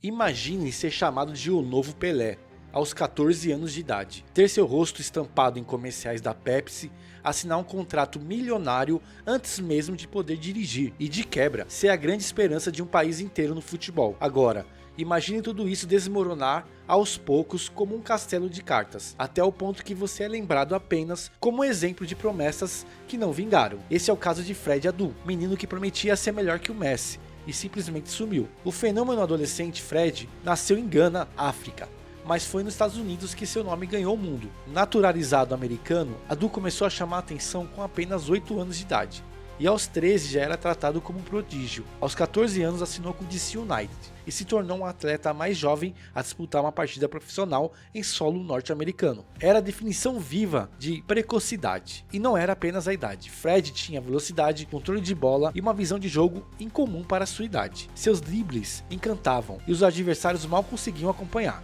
Imagine ser chamado de o novo Pelé, aos 14 anos de idade, ter seu rosto estampado em comerciais da Pepsi, assinar um contrato milionário antes mesmo de poder dirigir e, de quebra, ser a grande esperança de um país inteiro no futebol. Agora, imagine tudo isso desmoronar aos poucos como um castelo de cartas, até o ponto que você é lembrado apenas como um exemplo de promessas que não vingaram. Esse é o caso de Fred Adu, menino que prometia ser melhor que o Messi e simplesmente sumiu. O fenômeno adolescente Fred nasceu em Gana, África, mas foi nos Estados Unidos que seu nome ganhou o mundo. Naturalizado americano, Adu começou a chamar a atenção com apenas 8 anos de idade, e aos 13 já era tratado como um prodígio. Aos 14 anos assinou com o DC United e se tornou um atleta mais jovem a disputar uma partida profissional em solo norte-americano. Era a definição viva de precocidade, e não era apenas a idade. Fred tinha velocidade, controle de bola e uma visão de jogo incomum para sua idade. Seus dribles encantavam e os adversários mal conseguiam acompanhar.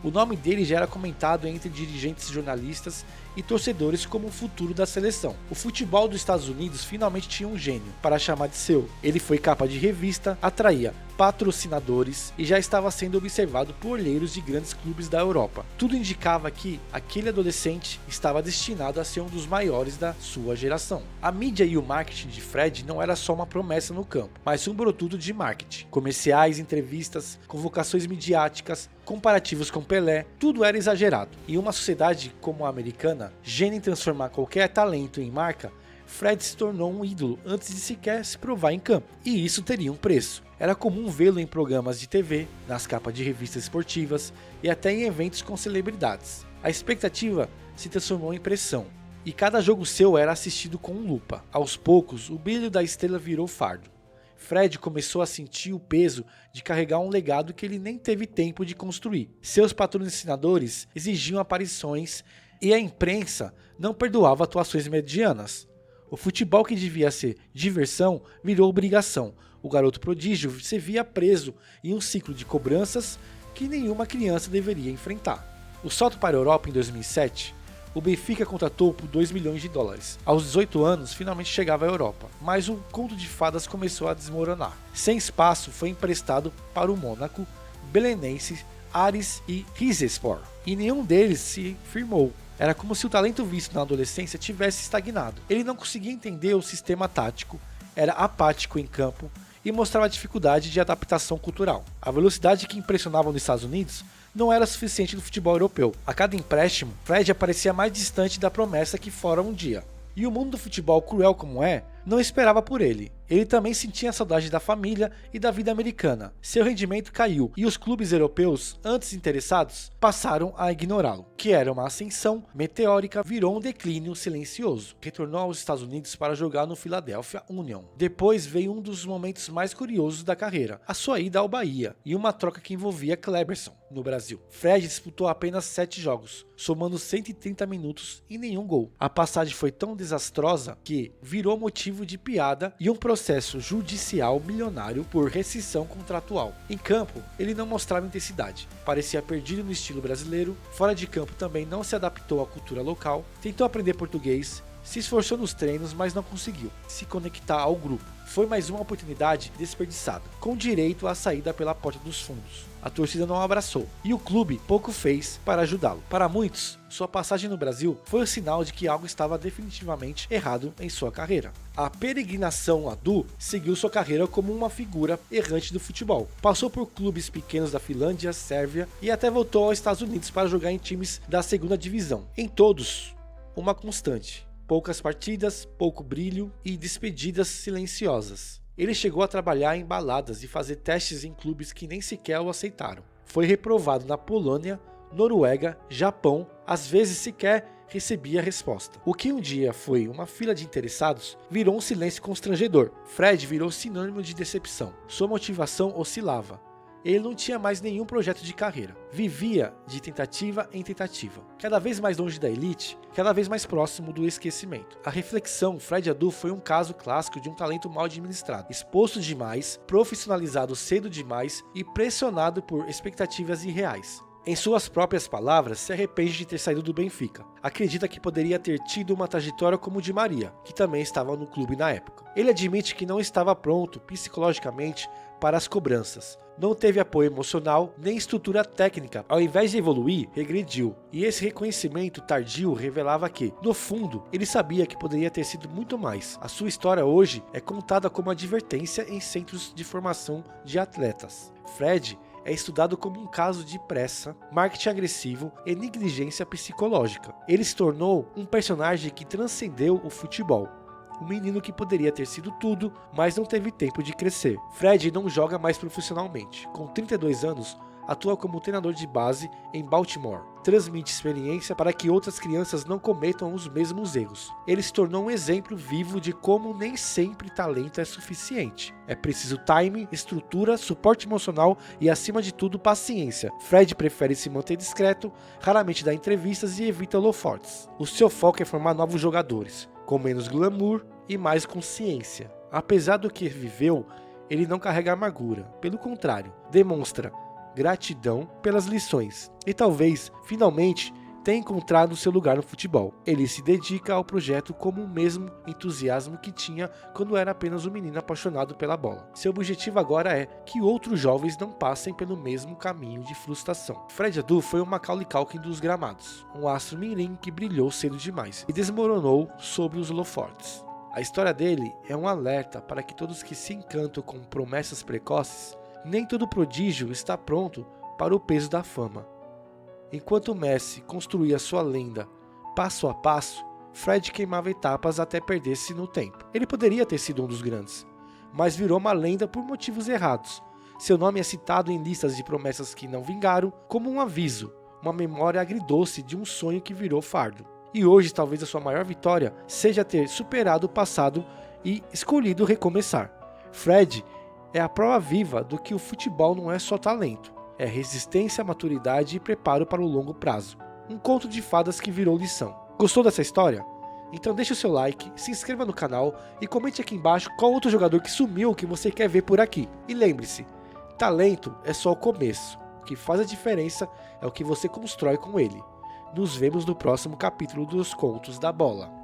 O nome dele já era comentado entre dirigentes, jornalistas e torcedores como o futuro da seleção. O futebol dos Estados Unidos finalmente tinha um gênio para chamar de seu. Ele foi capa de revista, atraía patrocinadores e já estava sendo observado por olheiros de grandes clubes da Europa. Tudo indicava que aquele adolescente estava destinado a ser um dos maiores da sua geração. A mídia e o marketing de Fred não era só uma promessa no campo, mas um brotudo de marketing. Comerciais, entrevistas, convocações midiáticas, comparativos com Pelé, tudo era exagerado. Em uma sociedade como a americana, gênio em transformar qualquer talento em marca, Fred se tornou um ídolo antes de sequer se provar em campo, e isso teria um preço. Era comum vê-lo em programas de TV, nas capas de revistas esportivas e até em eventos com celebridades. A expectativa se transformou em pressão, e cada jogo seu era assistido com lupa. Aos poucos, o brilho da estrela virou fardo. Fred começou a sentir o peso de carregar um legado que ele nem teve tempo de construir. Seus patrocinadores exigiam aparições e a imprensa não perdoava atuações medianas. O futebol, que devia ser diversão, virou obrigação. O garoto prodígio se via preso em um ciclo de cobranças que nenhuma criança deveria enfrentar. O salto para a Europa em 2007, o Benfica contratou por 2 milhões de dólares. Aos 18 anos, finalmente chegava à Europa, mas o conto de fadas começou a desmoronar. Sem espaço, foi emprestado para o Mônaco, Belenenses, Aris e Rizespor, e nenhum deles se firmou. Era como se o talento visto na adolescência tivesse estagnado. Ele não conseguia entender o sistema tático, era apático em campo e mostrava dificuldade de adaptação cultural. A velocidade que impressionava nos Estados Unidos não era suficiente no futebol europeu. A cada empréstimo, Fred aparecia mais distante da promessa que fora um dia. E o mundo do futebol, cruel como é, não esperava por ele. Ele também sentia saudade da família e da vida americana. Seu rendimento caiu e os clubes europeus, antes interessados, passaram a ignorá-lo. Que era uma ascensão meteórica, virou um declínio silencioso. Retornou aos Estados Unidos para jogar no Philadelphia Union. Depois veio um dos momentos mais curiosos da carreira, a sua ida ao Bahia, e uma troca que envolvia Kleberson, no Brasil. Fred disputou apenas 7 jogos, somando 130 minutos e nenhum gol. A passagem foi tão desastrosa que virou motivo de piada e um processo judicial milionário por rescisão contratual. Em campo, ele não mostrava intensidade, parecia perdido no estilo brasileiro. Fora de campo também não se adaptou à cultura local, tentou aprender português, se esforçou nos treinos, mas não conseguiu se conectar ao grupo. Foi mais uma oportunidade desperdiçada, com direito à saída pela porta dos fundos. A torcida não o abraçou e o clube pouco fez para ajudá-lo. Para muitos, sua passagem no Brasil foi o sinal de que algo estava definitivamente errado em sua carreira. A peregrinação Adu seguiu sua carreira como uma figura errante do futebol. Passou por clubes pequenos da Finlândia, Sérvia e até voltou aos Estados Unidos para jogar em times da segunda divisão. Em todos, uma constante: poucas partidas, pouco brilho e despedidas silenciosas. Ele chegou a trabalhar em baladas e fazer testes em clubes que nem sequer o aceitaram. Foi reprovado na Polônia, Noruega, Japão, às vezes sequer recebia resposta. O que um dia foi uma fila de interessados virou um silêncio constrangedor. Fred virou sinônimo de decepção. Sua motivação oscilava. Ele não tinha mais nenhum projeto de carreira. Vivia de tentativa em tentativa. Cada vez mais longe da elite, cada vez mais próximo do esquecimento. A reflexão, Fred Adu foi um caso clássico de um talento mal administrado. Exposto demais, profissionalizado cedo demais e pressionado por expectativas irreais. Em suas próprias palavras, se arrepende de ter saído do Benfica. Acredita que poderia ter tido uma trajetória como o Di Maria, que também estava no clube na época. Ele admite que não estava pronto psicologicamente para as cobranças. Não teve apoio emocional nem estrutura técnica. Ao invés de evoluir, regrediu. E esse reconhecimento tardio revelava que, no fundo, ele sabia que poderia ter sido muito mais. A sua história hoje é contada como advertência em centros de formação de atletas. Fred é estudado como um caso de pressa, marketing agressivo e negligência psicológica. Ele se tornou um personagem que transcendeu o futebol. Um menino que poderia ter sido tudo, mas não teve tempo de crescer. Fred não joga mais profissionalmente. Com 32 anos, atua como treinador de base em Baltimore. Transmite experiência para que outras crianças não cometam os mesmos erros. Ele se tornou um exemplo vivo de como nem sempre talento é suficiente. É preciso time, estrutura, suporte emocional e, acima de tudo, paciência. Fred prefere se manter discreto, raramente dá entrevistas e evita holofotes. O seu foco é formar novos jogadores, com menos glamour e mais consciência. Apesar do que viveu, ele não carrega amargura. Pelo contrário, demonstra gratidão pelas lições e talvez, finalmente, tenha encontrado seu lugar no futebol. Ele se dedica ao projeto com o mesmo entusiasmo que tinha quando era apenas um menino apaixonado pela bola. Seu objetivo agora é que outros jovens não passem pelo mesmo caminho de frustração. Fred Adu foi um Macaulay Culkin dos gramados, um astro mirim que brilhou cedo demais e desmoronou sobre os holofotes. A história dele é um alerta para que todos que se encantam com promessas precoces, nem todo prodígio está pronto para o peso da fama. Enquanto Messi construía sua lenda passo a passo, Fred queimava etapas até perder-se no tempo. Ele poderia ter sido um dos grandes, mas virou uma lenda por motivos errados. Seu nome é citado em listas de promessas que não vingaram como um aviso, uma memória agridoce de um sonho que virou fardo. E hoje talvez a sua maior vitória seja ter superado o passado e escolhido recomeçar. Fred é a prova viva do que o futebol não é só talento, é resistência, maturidade e preparo para o longo prazo. Um conto de fadas que virou lição. Gostou dessa história? Então deixe o seu like, se inscreva no canal e comente aqui embaixo qual outro jogador que sumiu que você quer ver por aqui. E lembre-se, talento é só o começo. O que faz a diferença é o que você constrói com ele. Nos vemos no próximo capítulo dos Contos da Bola.